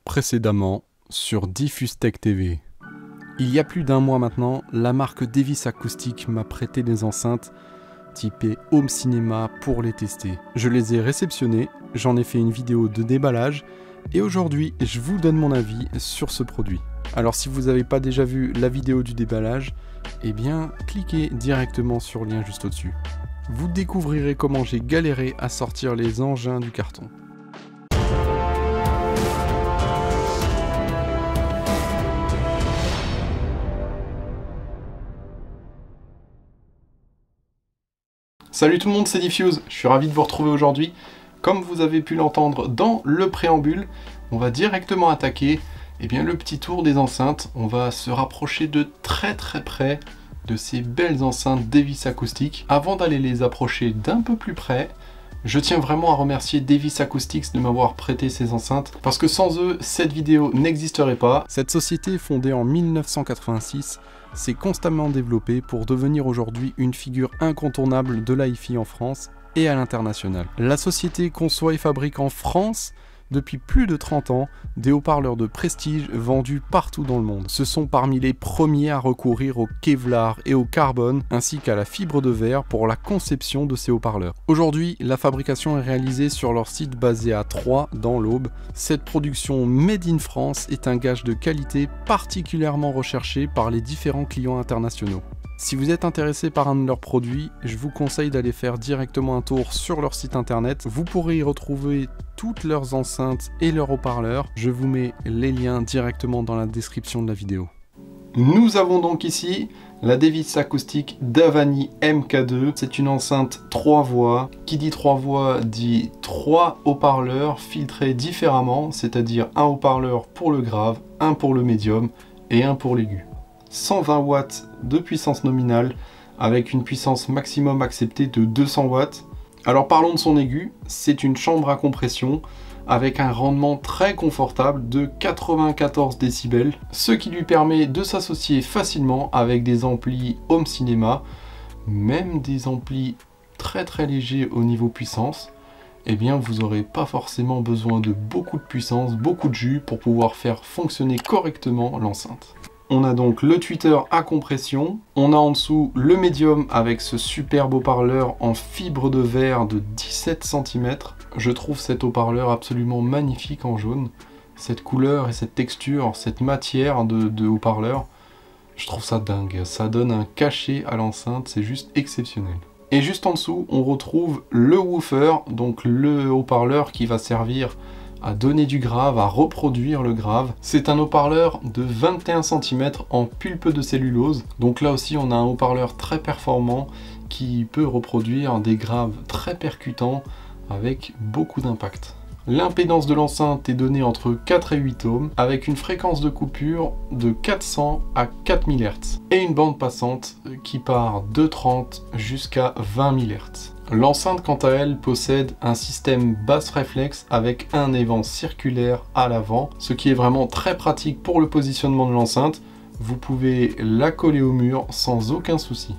Précédemment sur Diffustech TV. Il y a plus d'un mois maintenant, la marque Devis Acoustic m'a prêté des enceintes typées Home Cinéma pour les tester. Je les ai réceptionnées, j'en ai fait une vidéo de déballage et aujourd'hui je vous donne mon avis sur ce produit. Alors si vous n'avez pas déjà vu la vidéo du déballage, eh bien cliquez directement sur le lien juste au-dessus. Vous découvrirez comment j'ai galéré à sortir les engins du carton. Salut tout le monde, c'est Diffuse, je suis ravi de vous retrouver aujourd'hui. Comme vous avez pu l'entendre dans le préambule, on va directement attaquer le petit tour des enceintes. On va se rapprocher de très près de ces belles enceintes Devis Acoustic. Avant d'aller les approcher d'un peu plus près, je tiens vraiment à remercier Devis Acoustics de m'avoir prêté ces enceintes, parce que sans eux, cette vidéo n'existerait pas. Cette société, fondée en 1986, s'est constamment développée pour devenir aujourd'hui une figure incontournable de l'hi-fi en France et à l'international. La société conçoit et fabrique en France, depuis plus de 30 ans, des haut-parleurs de prestige vendus partout dans le monde. Ce sont parmi les premiers à recourir au Kevlar et au carbone, ainsi qu'à la fibre de verre pour la conception de ces haut-parleurs. Aujourd'hui, la fabrication est réalisée sur leur site basé à Troyes, dans l'Aube. Cette production Made in France est un gage de qualité particulièrement recherché par les différents clients internationaux. Si vous êtes intéressé par un de leurs produits, je vous conseille d'aller faire directement un tour sur leur site internet. Vous pourrez y retrouver toutes leurs enceintes et leurs haut-parleurs. Je vous mets les liens directement dans la description de la vidéo. Nous avons donc ici la Devis Acoustic Davani MK2. C'est une enceinte 3 voix. Qui dit 3 voix dit 3 haut-parleurs filtrés différemment, c'est-à-dire un haut-parleur pour le grave, un pour le médium et un pour l'aigu. 120 watts de puissance nominale avec une puissance maximum acceptée de 200 watts. Alors parlons de son aigu, c'est une chambre à compression avec un rendement très confortable de 94 décibels, ce qui lui permet de s'associer facilement avec des amplis Home Cinéma, même des amplis très légers au niveau puissance. Eh bien vous n'aurez pas forcément besoin de beaucoup de puissance, beaucoup de jus pour pouvoir faire fonctionner correctement l'enceinte. On a donc le tweeter à compression, on a en dessous le médium avec ce superbe haut-parleur en fibre de verre de 17 cm. Je trouve cet haut-parleur absolument magnifique en jaune. Cette couleur et cette texture, cette matière de haut-parleur, je trouve ça dingue. Ça donne un cachet à l'enceinte, c'est juste exceptionnel. Et juste en dessous, on retrouve le woofer, donc le haut-parleur qui va servir à donner du grave, à reproduire le grave. C'est un haut-parleur de 21 cm en pulpe de cellulose. Donc là aussi on a un haut-parleur très performant qui peut reproduire des graves très percutants avec beaucoup d'impact. L'impédance de l'enceinte est donnée entre 4 et 8 ohms avec une fréquence de coupure de 400 à 4000 Hz et une bande passante qui part de 30 jusqu'à 20 000 Hz. L'enceinte, quant à elle, possède un système basse réflexe avec un évent circulaire à l'avant, ce qui est vraiment très pratique pour le positionnement de l'enceinte. Vous pouvez la coller au mur sans aucun souci.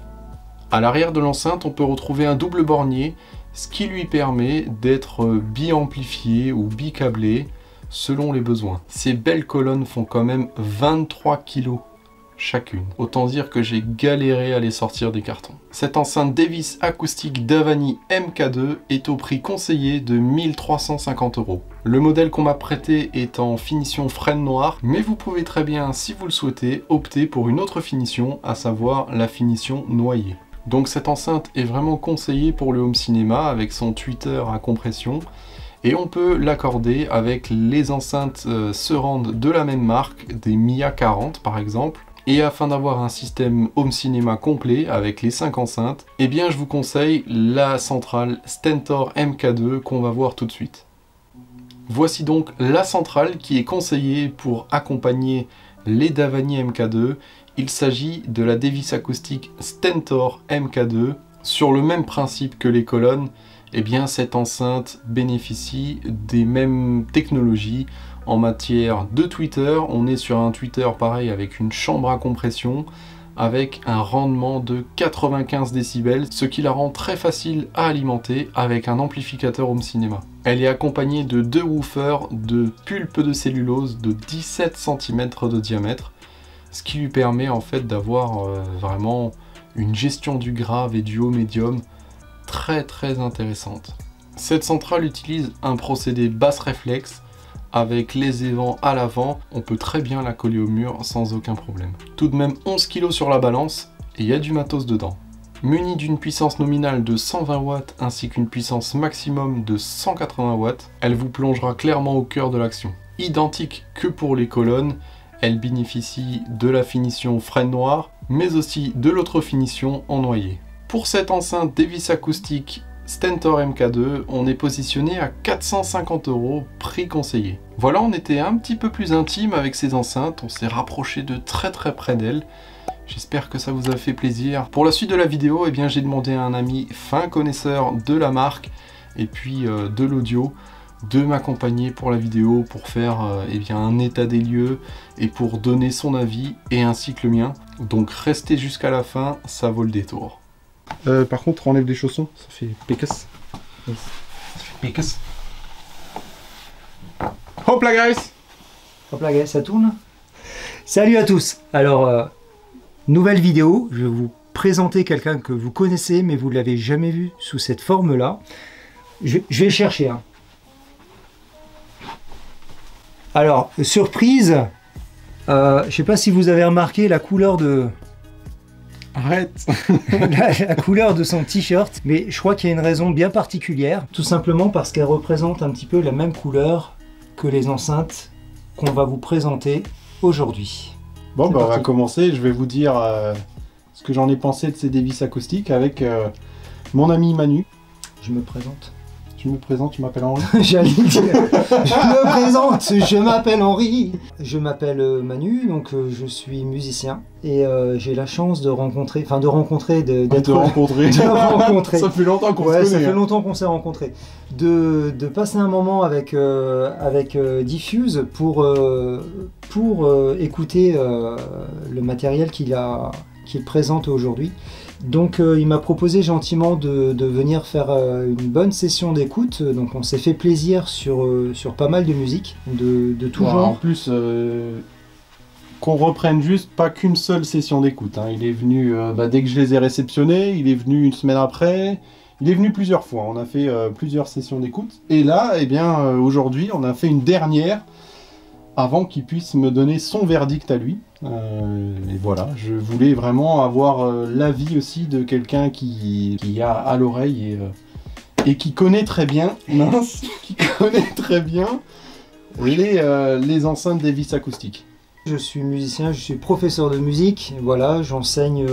À l'arrière de l'enceinte, on peut retrouver un double bornier, ce qui lui permet d'être bi-amplifié ou bi-câblé selon les besoins. Ces belles colonnes font quand même 23 kg chacune. Autant dire que j'ai galéré à les sortir des cartons. Cette enceinte Devis Acoustic Davani MK2 est au prix conseillé de 1350 €. Le modèle qu'on m'a prêté est en finition frêne noire, mais vous pouvez très bien, si vous le souhaitez, opter pour une autre finition, à savoir la finition noyée. Donc cette enceinte est vraiment conseillée pour le home cinéma avec son tweeter à compression, et on peut l'accorder avec les enceintes Surround de la même marque, des Mia 40 par exemple. Et afin d'avoir un système home cinéma complet avec les 5 enceintes, eh bien je vous conseille la centrale Stentor MK2 qu'on va voir tout de suite. Voici donc la centrale qui est conseillée pour accompagner les Davani MK2. Il s'agit de la Devis Acoustic Stentor MK2. Sur le même principe que les colonnes, eh bien cette enceinte bénéficie des mêmes technologies. En matière de tweeter, on est sur un tweeter pareil avec une chambre à compression, avec un rendement de 95 décibels, ce qui la rend très facile à alimenter avec un amplificateur home cinéma. Elle est accompagnée de 2 woofers de pulpe de cellulose de 17 cm de diamètre, ce qui lui permet en fait d'avoir vraiment une gestion du grave et du haut médium très intéressante. Cette centrale utilise un procédé basse réflexe. Avec les évents à l'avant, on peut très bien la coller au mur sans aucun problème. Tout de même 11 kg sur la balance et il y a du matos dedans. Munie d'une puissance nominale de 120 watts ainsi qu'une puissance maximum de 180 watts, elle vous plongera clairement au cœur de l'action. Identique que pour les colonnes, elle bénéficie de la finition frêne noire, mais aussi de l'autre finition en noyer. Pour cette enceinte Davis acoustique Stentor MK2, on est positionné à 450 €, prix conseillé. Voilà, on était un petit peu plus intime avec ces enceintes, on s'est rapproché de très près d'elles. J'espère que ça vous a fait plaisir. Pour la suite de la vidéo, eh bien, j'ai demandé à un ami fin connaisseur de la marque et puis de l'audio de m'accompagner pour la vidéo, pour faire eh bien, un état des lieux et pour donner son avis et ainsi que le mien. Donc restez jusqu'à la fin, ça vaut le détour. Par contre, enlève les chaussons, ça fait pécasse. Ça fait pécasse. Hop là, guys! Hop là, guys, ça tourne. Salut à tous. Alors, nouvelle vidéo. Je vais vous présenter quelqu'un que vous connaissez, mais vous ne l'avez jamais vu sous cette forme-là. Je vais le chercher. Hein. Alors, surprise. Je ne sais pas si vous avez remarqué la couleur de... Arrête. la couleur de son t-shirt, mais je crois qu'il y a une raison bien particulière, tout simplement parce qu'elle représente un petit peu la même couleur que les enceintes qu'on va vous présenter aujourd'hui. Bon, bah, on va commencer, je vais vous dire ce que j'en ai pensé de ces Davis acoustiques avec mon ami Manu. Je me présente. Tu me présentes, tu m'appelles Henri. J'allais dire, je me présente, je m'appelle Henri. Je m'appelle Manu, donc je suis musicien et j'ai la chance de rencontrer, enfin de rencontrer. Ça fait longtemps qu'on se connaît. Ça fait longtemps qu'on s'est rencontrés. De passer un moment avec Diffuse pour écouter le matériel qu'il présente aujourd'hui. Donc il m'a proposé gentiment de venir faire une bonne session d'écoute, donc on s'est fait plaisir sur pas mal de musique, de tout genre. En plus, qu'on reprenne juste pas qu'une seule session d'écoute, hein. Il est venu, dès que je les ai réceptionnés, il est venu une semaine après, il est venu plusieurs fois, on a fait plusieurs sessions d'écoute. Et là, eh bien, aujourd'hui, on a fait une dernière, avant qu'il puisse me donner son verdict à lui. Et voilà, je voulais vraiment avoir l'avis aussi de quelqu'un qui a à l'oreille et qui connaît très bien, les enceintes Davis acoustiques. Je suis musicien, je suis professeur de musique, voilà, j'enseigne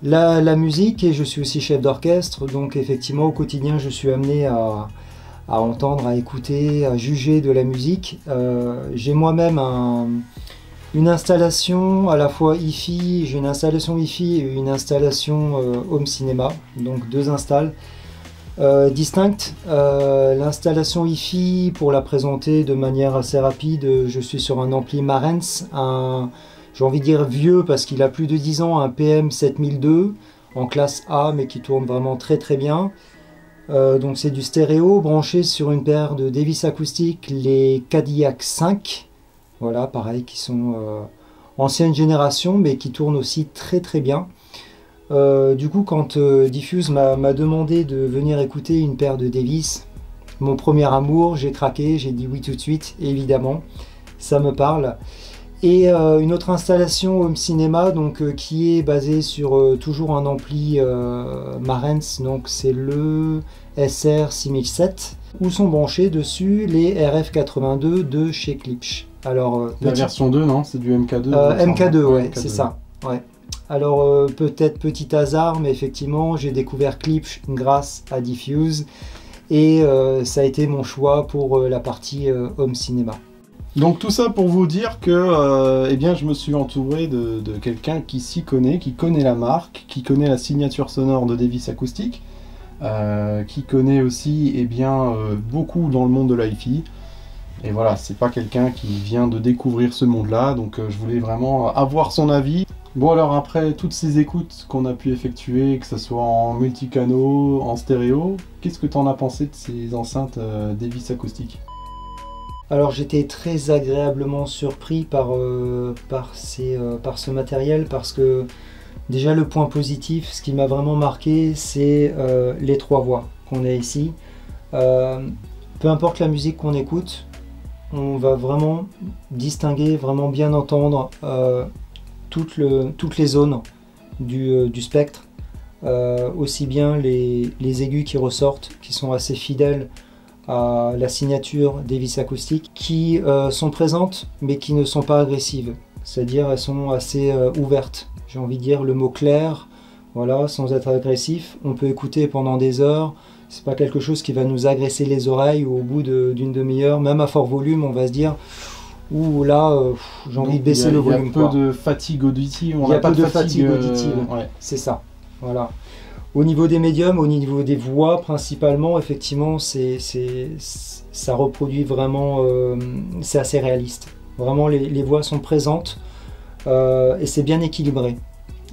la musique et je suis aussi chef d'orchestre, donc effectivement au quotidien je suis amené à entendre, à écouter, à juger de la musique. J'ai moi-même une installation à la fois hi-fi, j'ai une installation hi-fi et une installation home cinéma, donc deux installs distinctes. L'installation hi-fi, pour la présenter de manière assez rapide, je suis sur un ampli Marantz, j'ai envie de dire vieux parce qu'il a plus de 10 ans, un PM 7002 en classe A mais qui tourne vraiment très bien. Donc c'est du stéréo branché sur une paire de Davis acoustiques, les Cadillac 5. Voilà, pareil, qui sont ancienne génération, mais qui tournent aussi très bien. Du coup, quand Diffuse m'a demandé de venir écouter une paire de Davis, mon premier amour, j'ai craqué, j'ai dit oui tout de suite, évidemment, ça me parle. Et une autre installation home cinéma, donc qui est basée sur toujours un ampli Marantz, donc c'est le SR6007, où sont branchés dessus les RF82 de chez Klipsch. Alors, la version 2, non? C'est du MK2? MK2, ouais, c'est ça. Ouais. Alors, peut-être petit hasard, mais effectivement, j'ai découvert Klipsch grâce à Diffuse, et ça a été mon choix pour la partie home cinéma. Donc tout ça pour vous dire que eh bien, je me suis entouré de quelqu'un qui s'y connaît, qui connaît la marque, qui connaît la signature sonore de Davis Acoustique, qui connaît aussi eh bien, beaucoup dans le monde de l'hi-fi. Et voilà, c'est pas quelqu'un qui vient de découvrir ce monde-là, donc je voulais vraiment avoir son avis. Bon alors après toutes ces écoutes qu'on a pu effectuer, que ce soit en multicanaux, en stéréo, qu'est-ce que tu en as pensé de ces enceintes Davis acoustiques? Alors j'étais très agréablement surpris par ce matériel parce que déjà le point positif, ce qui m'a vraiment marqué, c'est les 3 voix qu'on a ici. Peu importe la musique qu'on écoute, on va vraiment distinguer, vraiment bien entendre toutes les zones du spectre, aussi bien les aigus qui ressortent, qui sont assez fidèles à la signature Davis acoustique, qui sont présentes mais qui ne sont pas agressives, c'est-à-dire elles sont assez ouvertes. J'ai envie de dire le mot clair, voilà, sans être agressif. On peut écouter pendant des heures, c'est pas quelque chose qui va nous agresser les oreilles ou au bout d'une demi-heure, même à fort volume, on va se dire ouh là, j'ai envie de baisser le volume. Il y a peu de fatigue auditive, il y a peu de fatigue auditive, ouais. C'est ça, voilà. Au niveau des médiums, au niveau des voix principalement, effectivement, ça reproduit vraiment, c'est assez réaliste. Vraiment, les voix sont présentes et c'est bien équilibré.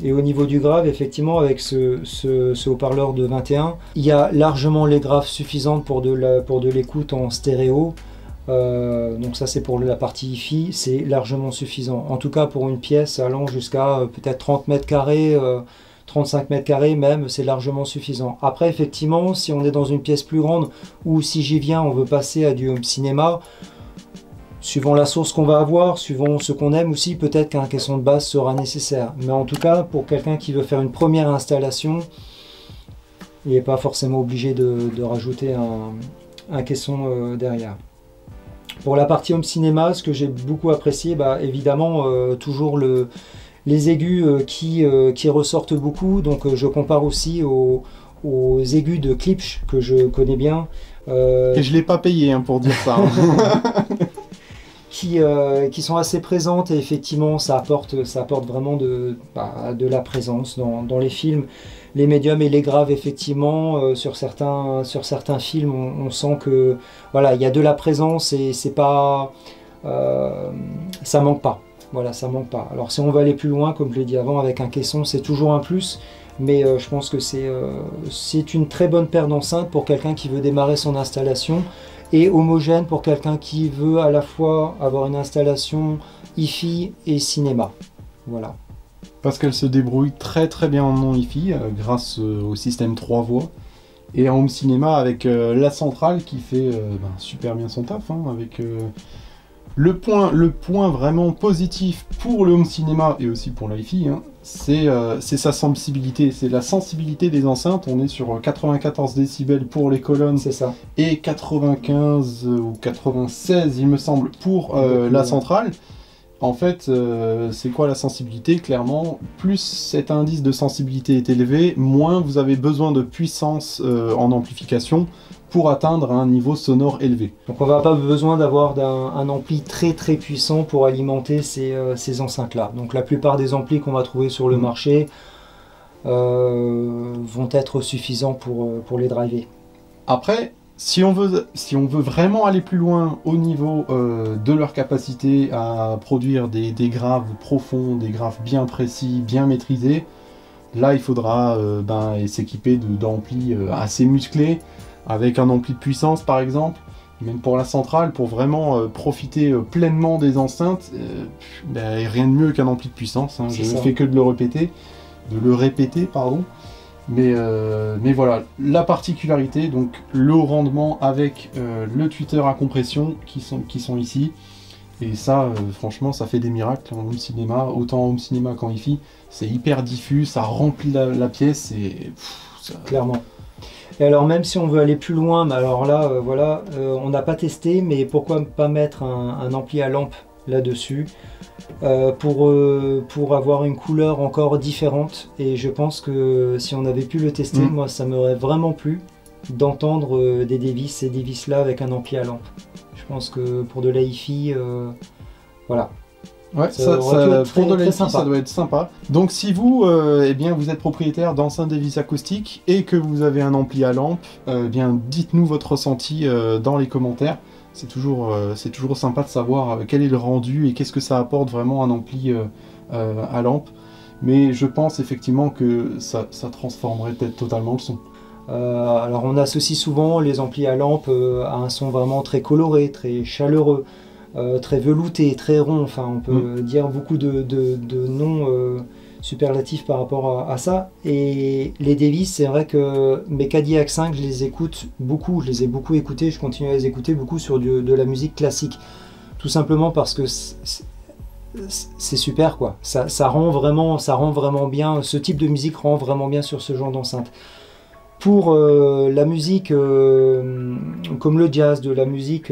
Et au niveau du grave, effectivement, avec ce haut-parleur de 21, il y a largement les graves suffisantes pour de l'écoute en stéréo. Donc ça c'est pour la partie hi-fi, c'est largement suffisant. En tout cas pour une pièce allant jusqu'à peut-être 30 mètres carrés, 35 mètres carrés même, c'est largement suffisant. Après effectivement, si on est dans une pièce plus grande ou si j'y viens, on veut passer à du home cinéma, suivant la source qu'on va avoir, suivant ce qu'on aime aussi, peut-être qu'un caisson de basse sera nécessaire. Mais en tout cas, pour quelqu'un qui veut faire une première installation, il n'est pas forcément obligé de rajouter un caisson derrière. Pour la partie home cinéma, ce que j'ai beaucoup apprécié, bah, évidemment, toujours les aigus qui ressortent beaucoup. Donc je compare aussi aux aigus de Klipsch que je connais bien. Et je ne l'ai pas payé hein, pour dire ça. qui sont assez présentes et effectivement ça apporte vraiment de la présence dans les films. Les médiums et les graves, effectivement, sur certains films, on sent que voilà, il y a de la présence et c'est pas, ça manque pas. Voilà, ça manque pas. Alors si on va aller plus loin, comme je l'ai dit avant, avec un caisson, c'est toujours un plus. Mais je pense que c'est une très bonne paire d'enceintes pour quelqu'un qui veut démarrer son installation et homogène pour quelqu'un qui veut à la fois avoir une installation hi-fi et cinéma. Voilà. Parce qu'elle se débrouille très très bien en non-hi-fi grâce au système 3 voix et en home cinéma avec la centrale qui fait super bien son taf hein, avec le point vraiment positif pour le home cinéma et aussi pour l'hi-fi hein, c'est sa sensibilité, c'est la sensibilité des enceintes. On est sur 94 décibels pour les colonnes, c'est ça, et 95 ou 96 il me semble pour la centrale. En fait, c'est quoi la sensibilité? Clairement, plus cet indice de sensibilité est élevé, moins vous avez besoin de puissance en amplification pour atteindre un niveau sonore élevé. Donc on va pas besoin d'avoir un ampli très très puissant pour alimenter ces enceintes-là. Donc la plupart des amplis qu'on va trouver sur le marché vont être suffisants pour les driver. Après, si on veut vraiment aller plus loin au niveau de leur capacité à produire des graves profonds, des graves bien précis, bien maîtrisés, là il faudra s'équiper d'amplis assez musclés, avec un ampli de puissance par exemple, même pour la centrale, pour vraiment profiter pleinement des enceintes, rien de mieux qu'un ampli de puissance, hein, je ne fais que de le répéter, pardon. Mais voilà, la particularité, donc le haut rendement avec le tweeter à compression qui sont ici. Et ça, franchement, ça fait des miracles en home cinéma, autant en home cinéma qu'en hi-fi. C'est hyper diffus, ça remplit la pièce et... Clairement. Et alors même si on veut aller plus loin, alors là, voilà, on n'a pas testé, mais pourquoi pas mettre un ampli à lampe là-dessus pour avoir une couleur encore différente. Et je pense que si on avait pu le tester, moi ça m'aurait vraiment plu d'entendre des Davis, ces Davis là avec un ampli à lampe. Je pense que pour de la hi-fi, voilà. Ouais, pour de la hi-fi, ça doit être sympa. Donc si vous, vous êtes propriétaire d'enceintes Davis acoustiques et que vous avez un ampli à lampe, dites-nous votre ressenti dans les commentaires. C'est toujours sympa de savoir quel est le rendu et qu'est-ce que ça apporte vraiment un ampli à lampe. mais je pense effectivement que ça transformerait peut-être totalement le son. Alors on associe souvent les amplis à lampe à un son vraiment très coloré, très chaleureux, très velouté, très rond. Enfin, on peut dire beaucoup de noms superlatifs par rapport à ça. Et les Davis, c'est vrai que mes Cadillac 5, je les écoute beaucoup, je les ai beaucoup écoutés, je continue à les écouter beaucoup sur de la musique classique. Tout simplement parce que c'est super, quoi. Ça rend vraiment bien, ce type de musique rend vraiment bien sur ce genre d'enceinte. Pour la musique comme le jazz, de la musique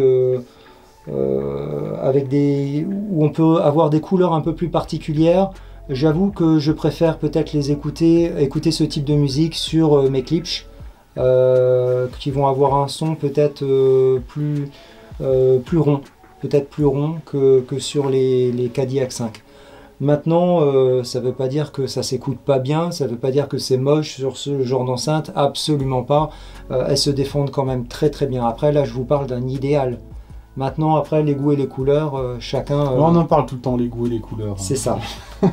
avec où on peut avoir des couleurs un peu plus particulières, j'avoue que je préfère peut-être écouter ce type de musique sur mes Klipsch, qui vont avoir un son peut-être plus rond, que sur les Cadillac 5. Maintenant, ça ne veut pas dire que ça s'écoute pas bien, ça ne veut pas dire que c'est moche sur ce genre d'enceinte, absolument pas. Elles se défendent quand même très très bien. Après, là, je vous parle d'un idéal. Maintenant, après, les goûts et les couleurs, chacun... on en parle tout le temps, les goûts et les couleurs. C'est ça.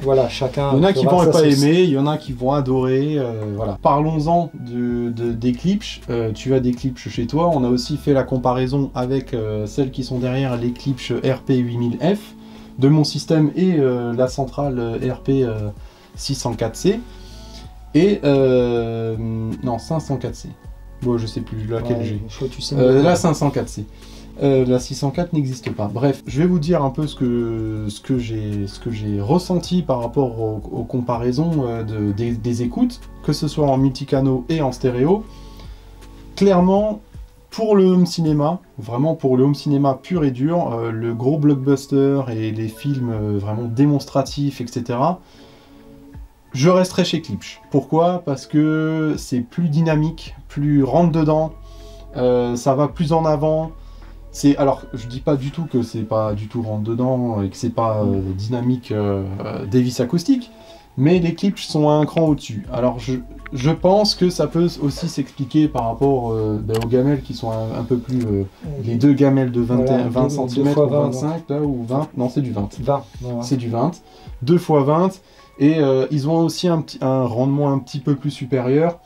Voilà, chacun... Il y en a qui vont pas aimer, il y en a qui vont adorer. Voilà. Parlons-en des Klipsch. Tu as des Klipsch chez toi. On a aussi fait la comparaison avec celles qui sont derrière les Klipsch RP8000F de mon système et la centrale RP 604C. Et... non, 504C. Bon, je sais plus laquelle j'ai. La 504C. La 604 n'existe pas. Bref, je vais vous dire un peu ce que j'ai ressenti par rapport aux comparaisons des écoutes, que ce soit en multicanaux et en stéréo. Clairement, pour le home cinéma, vraiment pour le home cinéma pur et dur, le gros blockbuster et les films vraiment démonstratifs, etc., je resterai chez Klipsch. Pourquoi? Parce que c'est plus dynamique, plus rentre-dedans, ça va plus en avant. Alors, je dis pas du tout que c'est pas du tout rentre-dedans et que c'est pas dynamique Davis acoustique, mais les Klipsch sont un cran au-dessus. Alors, je pense que ça peut aussi s'expliquer par rapport aux gamelles qui sont un peu plus... les deux gamelles de 20 cm ou 25, là, ou 20, non, c'est du 20. Voilà. C'est du 20, 2 x 20, et ils ont aussi un rendement un petit peu plus supérieur.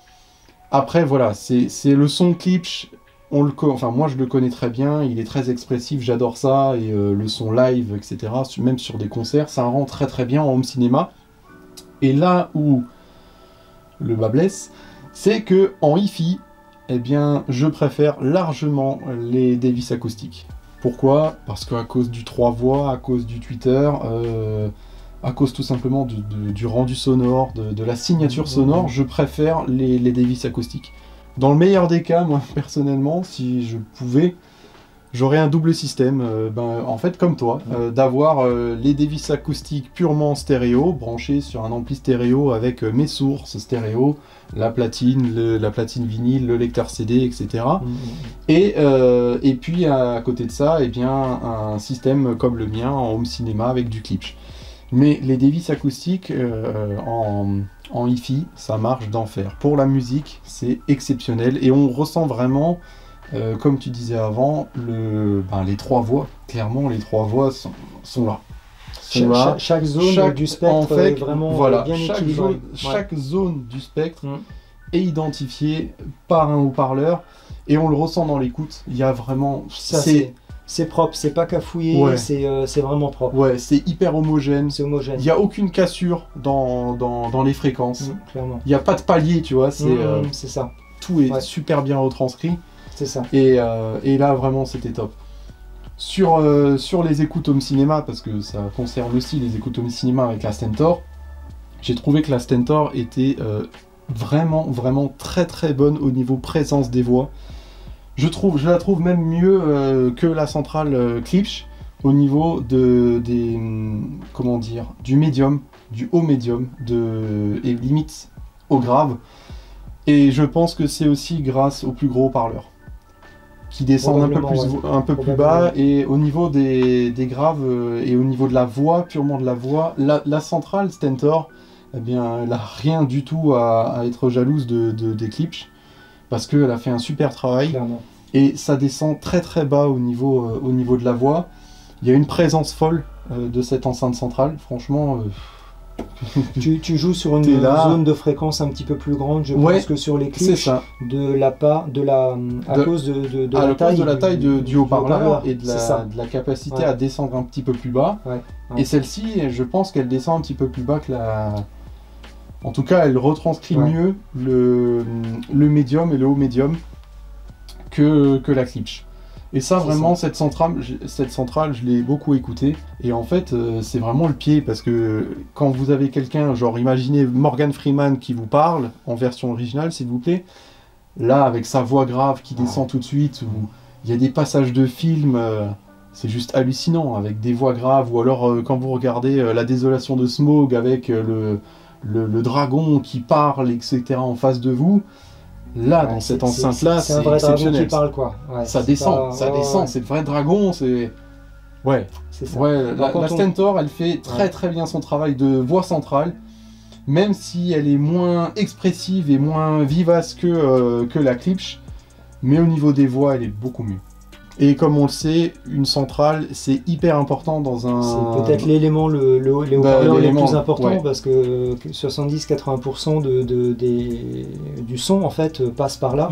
Après, voilà, c'est le son Klipsch. Enfin, moi je le connais très bien, il est très expressif, j'adore ça, et le son live, etc., même sur des concerts, ça rend très très bien en home cinéma. Et là où le bas blesse, c'est que en hi-fi, eh bien, je préfère largement les Davis acoustiques. Pourquoi? Parce qu'à cause du 3 voix, à cause du tweeter, à cause tout simplement du rendu sonore, de la signature sonore, je préfère les Davis acoustiques. Dans le meilleur des cas, moi, personnellement, si je pouvais, j'aurais un double système, en fait, comme toi, d'avoir les Davis acoustiques purement stéréo, branchés sur un ampli stéréo avec mes sources stéréo, la platine vinyle, le lecteur CD, etc. Et puis, à côté de ça, eh bien, un système comme le mien, en home cinéma, avec du Klipsch. Mais les Davis acoustiques en hi-fi, ça marche d'enfer. Pour la musique, c'est exceptionnel et on ressent vraiment, comme tu disais avant, les 3 voix. Clairement, les 3 voix sont là. Chaque zone du spectre en fait, est vraiment voilà, bien équilibrée. Chaque zone du spectre est identifiée par un haut-parleur et on le ressent dans l'écoute. Il y a vraiment... C'est propre, c'est pas cafouillé, ouais. C'est vraiment propre. Ouais, c'est hyper homogène. C'est homogène. Il n'y a aucune cassure dans les fréquences. Clairement. Il n'y a pas de palier, tu vois. C'est ça. Tout est super bien retranscrit. C'est ça. Et là, vraiment, c'était top. Sur les écoutes home cinéma, parce que ça concerne aussi les écoutes home cinéma avec la Stentor, j'ai trouvé que la Stentor était vraiment très très bonne au niveau présence des voix. Je la trouve même mieux que la centrale Klipsch au niveau du médium, du haut médium, et limite au grave. Et je pense que c'est aussi grâce aux plus gros haut-parleurs qui descendent un peu plus bas, et au niveau des graves et au niveau de la voix, purement de la voix, la centrale Stentor, eh bien, elle n'a rien du tout à être jalouse des Klipsch, parce qu'elle a fait un super travail. Clairement. Et ça descend très très bas au niveau de la voix. Il y a une présence folle de cette enceinte centrale. Franchement, Tu joues sur une zone de fréquence un petit peu plus grande, je pense, que sur les clips, à cause de la taille du haut-parleur et de la capacité à descendre un petit peu plus bas. Et celle-ci, je pense qu'elle descend un petit peu plus bas que la... En tout cas, elle retranscrit mieux le médium et le haut médium que la Klipsch. Et ça, vraiment, cette centrale, je l'ai beaucoup écoutée. Et en fait, c'est vraiment le pied, parce que quand vous avez quelqu'un, genre, imaginez Morgan Freeman qui vous parle, en version originale, s'il vous plaît, là, avec sa voix grave qui descend tout de suite, où il y a des passages de films, c'est juste hallucinant, avec des voix graves, ou alors quand vous regardez La Désolation de Smaug, avec le dragon qui parle, etc., en face de vous. Là, dans cette enceinte-là, c'est un vrai dragon qui parle, quoi. Ça descend, c'est le vrai dragon, c'est... Ouais, c'est ça. La Stentor, elle fait très bien son travail de voix centrale, même si elle est moins expressive et moins vivace que la Klipsch, mais au niveau des voix, elle est beaucoup mieux. Et comme on le sait, une centrale, c'est hyper important dans un... C'est peut-être l'élément, les haut-parleurs les plus importants, parce que 70-80% du son, en fait, passe par là.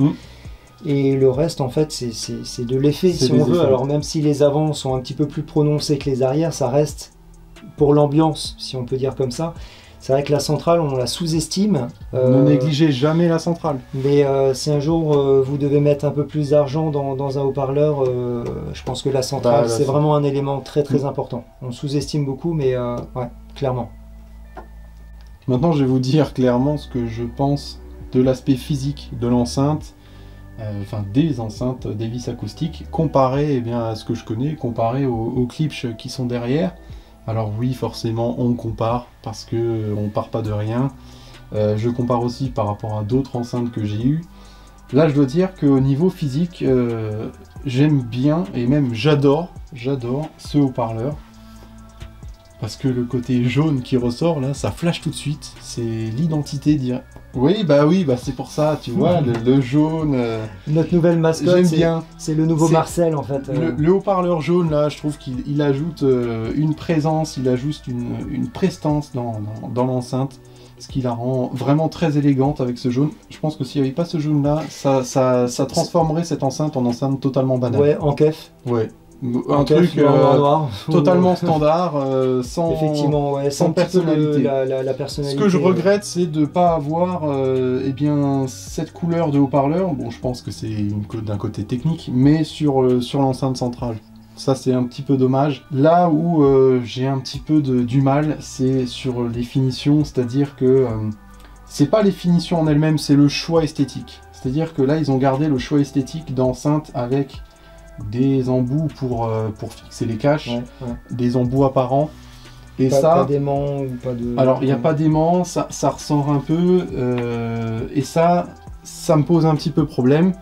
Et le reste, en fait, c'est de l'effet, si on veut. Alors même si les avants sont un petit peu plus prononcés que les arrières, ça reste pour l'ambiance, si on peut dire comme ça. C'est vrai que la centrale, on la sous-estime. Ne négligez jamais la centrale. Mais si un jour vous devez mettre un peu plus d'argent dans un haut-parleur, je pense que la centrale, c'est vraiment un élément très important. On sous-estime beaucoup, mais ouais, clairement. Maintenant, je vais vous dire clairement ce que je pense de l'aspect physique de l'enceinte, enfin des enceintes Davis acoustiques, comparé à ce que je connais, comparé aux Klipsch qui sont derrière. Alors oui, forcément, on compare, parce que on part pas de rien. Je compare aussi par rapport à d'autres enceintes que j'ai eues. Là, je dois dire qu'au niveau physique, j'aime bien, et même j'adore ce haut-parleur. Parce que le côté jaune qui ressort, là, ça flash tout de suite. C'est l'identité directe. Oui, c'est pour ça, tu vois, le jaune... Notre nouvelle mascotte, j'aime bien. C'est le nouveau Marcel, en fait. Le haut-parleur jaune, là, je trouve qu'il ajoute une présence, il ajoute une prestance dans l'enceinte, ce qui la rend vraiment très élégante avec ce jaune. Je pense que s'il n'y avait pas ce jaune-là, ça transformerait cette enceinte en enceinte totalement banale. Ouais, en kef. Ouais. Un truc noir. Totalement standard, sans personnalité. La personnalité. Ce que je regrette, c'est de ne pas avoir cette couleur de haut-parleur. Bon, je pense que c'est d'un côté technique, mais sur l'enceinte centrale. Ça, c'est un petit peu dommage. Là où j'ai un petit peu du mal, c'est sur les finitions, c'est-à-dire que c'est pas les finitions en elles-mêmes, c'est le choix esthétique. C'est-à-dire que là, ils ont gardé le choix esthétique d'enceinte avec des embouts pour fixer les caches, des embouts apparents, et pas d'aimant ou pas de... Alors il n'y a pas d'aimant, ça ressort un peu, et ça me pose un petit peu problème.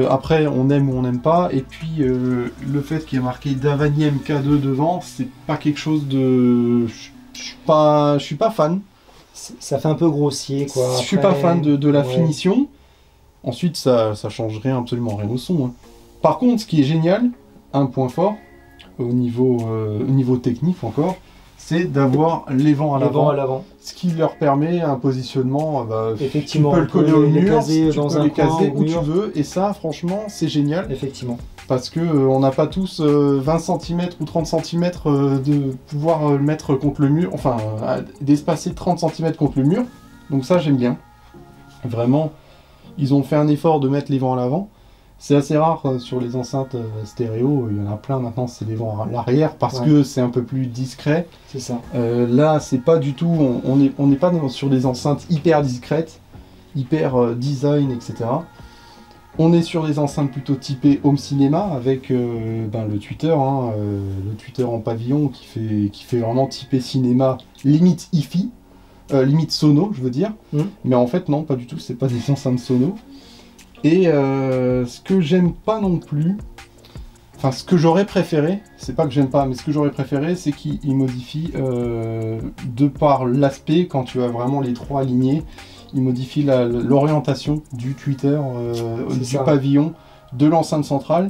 Après, on aime ou on n'aime pas, et puis le fait qu'il y ait marqué Davani MK2 devant, c'est pas quelque chose de... Je suis pas fan. Ça fait un peu grossier, quoi. Je suis pas fan de la finition. Ensuite, ça changerait absolument rien au son, hein. Par contre, ce qui est génial, un point fort, au niveau technique encore, c'est d'avoir les vents à l'avant. Ce qui leur permet un positionnement, effectivement, tu peux le coller au mur, tu peux les caser où tu veux, et ça, franchement, c'est génial. Effectivement. Parce qu'on n'a pas tous 20 cm ou 30 cm de pouvoir le mettre contre le mur, enfin, d'espacer 30 cm contre le mur. Donc ça, j'aime bien. Vraiment, ils ont fait un effort de mettre les vents à l'avant. C'est assez rare sur les enceintes stéréo, il y en a plein maintenant, c'est les vents à l'arrière parce que c'est un peu plus discret. C'est ça. Là, c'est pas du tout, on n'est pas sur des enceintes hyper discrètes, hyper design, etc. On est sur des enceintes plutôt typées home cinéma avec le tweeter, le tweeter en pavillon qui fait vraiment typé cinéma, limite hi-fi, limite sono, je veux dire. Mais en fait, non, pas du tout, c'est pas des enceintes sono. Et ce que j'aime pas non plus, enfin ce que j'aurais préféré, c'est pas que j'aime pas, mais ce que j'aurais préféré, c'est qu'il modifie, de par l'aspect, quand tu as vraiment les trois alignés, il modifie l'orientation du tweeter, du pavillon, de l'enceinte centrale.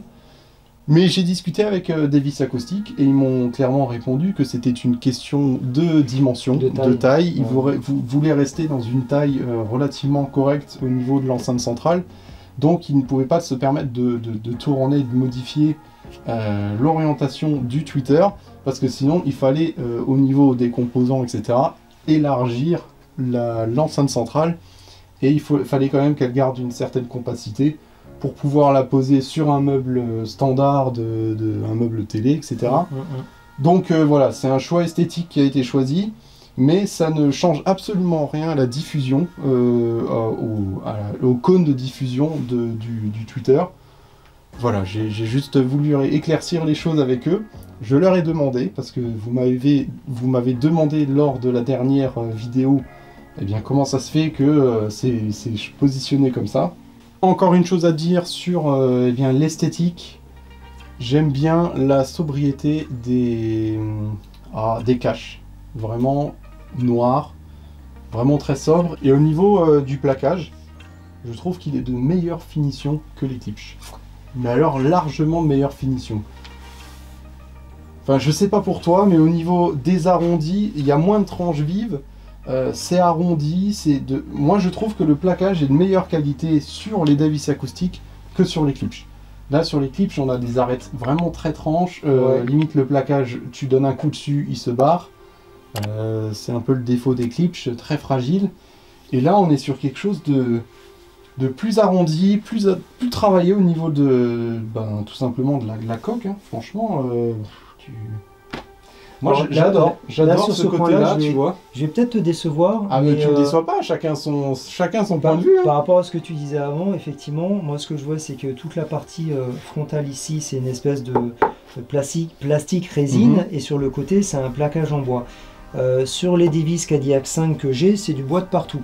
Mais j'ai discuté avec Davis Acoustic et ils m'ont clairement répondu que c'était une question de dimension, de taille. Ils voulaient rester dans une taille relativement correcte au niveau de l'enceinte centrale. Donc ils ne pouvaient pas se permettre de tourner, de modifier l'orientation du tweeter, parce que sinon il fallait, au niveau des composants, etc., élargir l'enceinte centrale, et il fallait quand même qu'elle garde une certaine compacité pour pouvoir la poser sur un meuble standard, un meuble télé, etc. Donc voilà, c'est un choix esthétique qui a été choisi, mais ça ne change absolument rien à la diffusion, au cône de diffusion du Twitter. Voilà, j'ai juste voulu éclaircir les choses avec eux. Je leur ai demandé, parce que vous m'avez demandé lors de la dernière vidéo, eh bien, comment ça se fait que c'est positionné comme ça. Encore une chose à dire sur eh bien, l'esthétique. J'aime bien la sobriété des caches. Vraiment noir, vraiment très sobre. Et au niveau du plaquage, je trouve qu'il est de meilleure finition que les Klipsch. Mais alors largement meilleure finition. Enfin, je sais pas pour toi, mais au niveau des arrondis, il y a moins de tranches vives. C'est arrondi, moi je trouve que le plaquage est de meilleure qualité sur les Davis Acoustic que sur les Klipsch. Là sur les Klipsch on a des arêtes vraiment très tranches, limite le plaquage, tu donnes un coup dessus, il se barre. C'est un peu le défaut des Klipsch, très fragile. Et là on est sur quelque chose de plus arrondi, plus travaillé au niveau de, tout simplement de la coque, hein. Franchement, moi j'adore ce côté-là, tu vois. Je vais peut-être te décevoir. Ah mais tu me déçois pas, chacun son point de vue. Hein. Par rapport à ce que tu disais avant, effectivement, moi ce que je vois c'est que toute la partie frontale ici c'est une espèce de plastique résine, et sur le côté c'est un plaquage en bois. Sur les Davis Cadillac 5 que j'ai, c'est du bois de partout.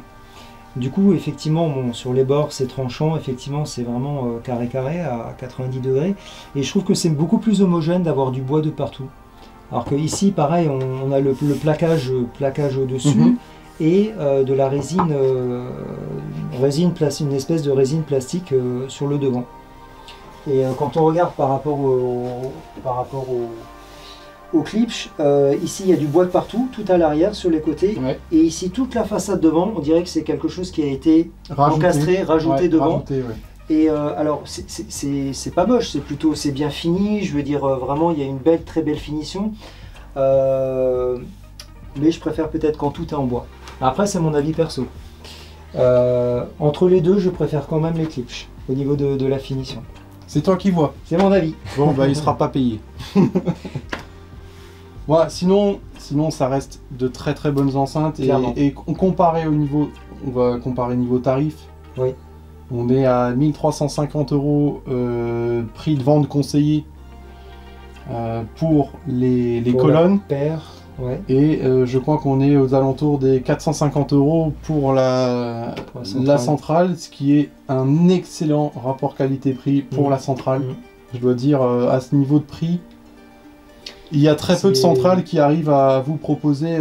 Du coup, effectivement, bon, sur les bords c'est tranchant, effectivement c'est vraiment carré à 90 degrés, et je trouve que c'est beaucoup plus homogène d'avoir du bois de partout. Alors que ici, pareil, on a le plaquage au-dessus, et de la résine, une espèce de résine plastique sur le devant. Et quand on regarde par rapport au Klipsch, ici il y a du bois de partout, tout à l'arrière, sur les côtés, et ici toute la façade devant, on dirait que c'est quelque chose qui a été encastré, rajouté devant. Et alors c'est pas moche, c'est bien fini, je veux dire vraiment il y a une très belle finition, mais je préfère peut-être quand tout est en bois. Après c'est mon avis perso. Entre les deux je préfère quand même les Klipsch au niveau de la finition. C'est toi qui vois. C'est mon avis. Bon bah il sera pas payé. Voilà, sinon ça reste de très très bonnes enceintes, et comparé on va comparer niveau tarif. Oui. On est à 1350 € prix de vente conseillé pour les colonnes. Et je crois qu'on est aux alentours des 450 € pour la centrale, ce qui est un excellent rapport qualité-prix pour la centrale. Je dois dire, à ce niveau de prix, il y a très peu de centrales qui arrivent à vous proposer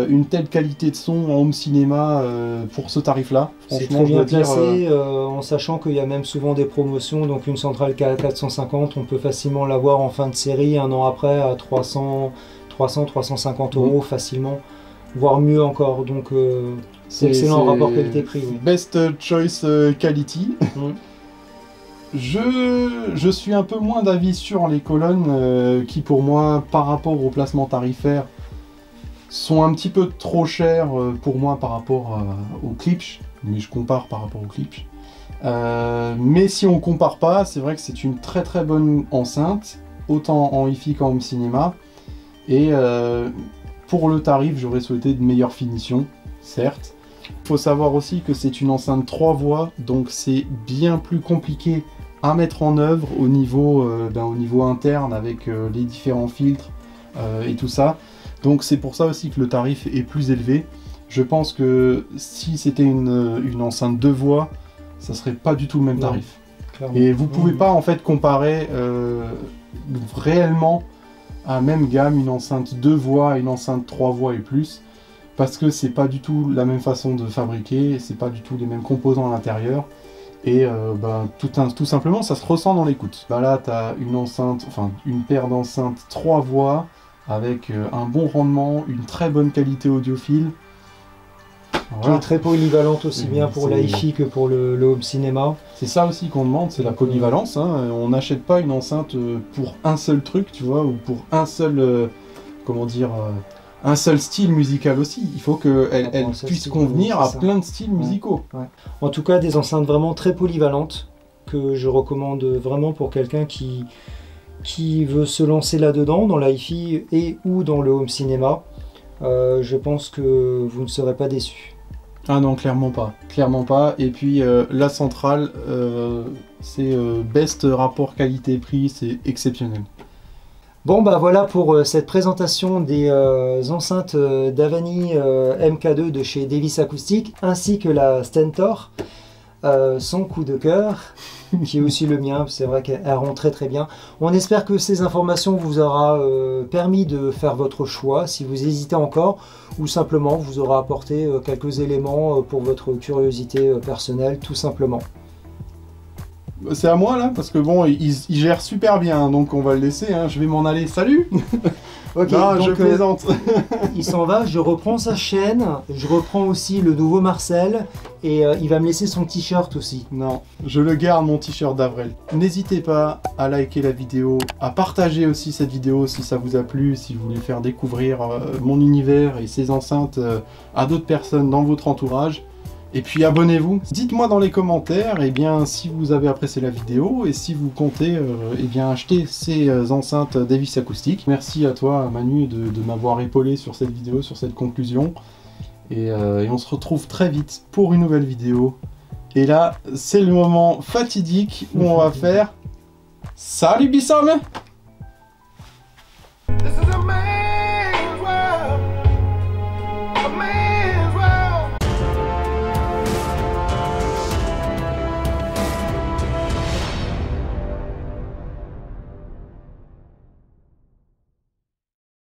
une telle qualité de son en home cinéma pour ce tarif-là. C'est très bien placé, en sachant qu'il y a même souvent des promotions. Donc une centrale qui est à 450, on peut facilement l'avoir en fin de série, un an après, à 300-350 € facilement, voire mieux encore. Donc c'est excellent rapport qualité-prix. Oui. Best choice quality. Je suis un peu moins d'avis sur les colonnes qui, pour moi, par rapport au placement tarifaire, sont un petit peu trop chères pour moi par rapport aux Klipsch, mais je compare par rapport aux Klipsch. Mais si on compare pas, c'est vrai que c'est une très très bonne enceinte, autant en hi-fi qu'en home cinéma, et pour le tarif, j'aurais souhaité de meilleures finitions, certes. Il faut savoir aussi que c'est une enceinte 3 voix, donc c'est bien plus compliqué à mettre en œuvre au niveau interne avec les différents filtres et tout ça. Donc c'est pour ça aussi que le tarif est plus élevé. Je pense que si c'était une enceinte 2 voix, ça serait pas du tout le même tarif. Clairement. Et vous pouvez pas en fait comparer réellement à même gamme une enceinte 2 voix et une enceinte 3 voix et plus, parce que c'est pas du tout la même façon de fabriquer, c'est pas du tout les mêmes composants à l'intérieur. Et tout simplement, ça se ressent dans l'écoute. Bah là, tu as une enceinte, enfin une paire d'enceintes 3 voix avec un bon rendement, une très bonne qualité audiophile. Qui est très polyvalente aussi bien pour l'hi-fi que pour le home cinéma. C'est ça aussi qu'on demande, c'est la polyvalence. Hein. On n'achète pas une enceinte pour un seul truc, tu vois, ou pour un seul, comment dire, un seul style musical aussi. Il faut qu'elle puisse convenir à plein de styles musicaux. Ouais. En tout cas, des enceintes vraiment très polyvalentes que je recommande vraiment pour quelqu'un qui veut se lancer là-dedans, dans l'hi-fi et ou dans le home cinéma. Je pense que vous ne serez pas déçus. Ah non, clairement pas. Et puis la centrale, c'est best rapport qualité-prix, c'est exceptionnel. Bon bah voilà pour cette présentation des enceintes d'Avani MK2 de chez Davis Acoustic, ainsi que la Stentor, son coup de cœur, qui est aussi le mien, c'est vrai qu'elle rend très très bien. On espère que ces informations vous aura permis de faire votre choix, si vous hésitez encore, ou simplement vous aura apporté quelques éléments pour votre curiosité personnelle, tout simplement. C'est à moi là, parce que bon, il gère super bien, donc on va le laisser, hein. Je vais m'en aller, salut. Ok, non, donc, je plaisante. Il s'en va, je reprends sa chaîne, je reprends aussi le nouveau Marcel, et il va me laisser son t-shirt aussi. Non, je le garde mon t-shirt d'Avril. N'hésitez pas à liker la vidéo, à partager aussi cette vidéo si ça vous a plu, si vous voulez faire découvrir mon univers et ses enceintes à d'autres personnes dans votre entourage. Et puis abonnez-vous. Dites-moi dans les commentaires si vous avez apprécié la vidéo et si vous comptez acheter ces enceintes Davis Acoustic. Merci à toi Manu de m'avoir épaulé sur cette vidéo, sur cette conclusion. Et on se retrouve très vite pour une nouvelle vidéo. Et là, c'est le moment fatidique où on va faire... Salut Bissom!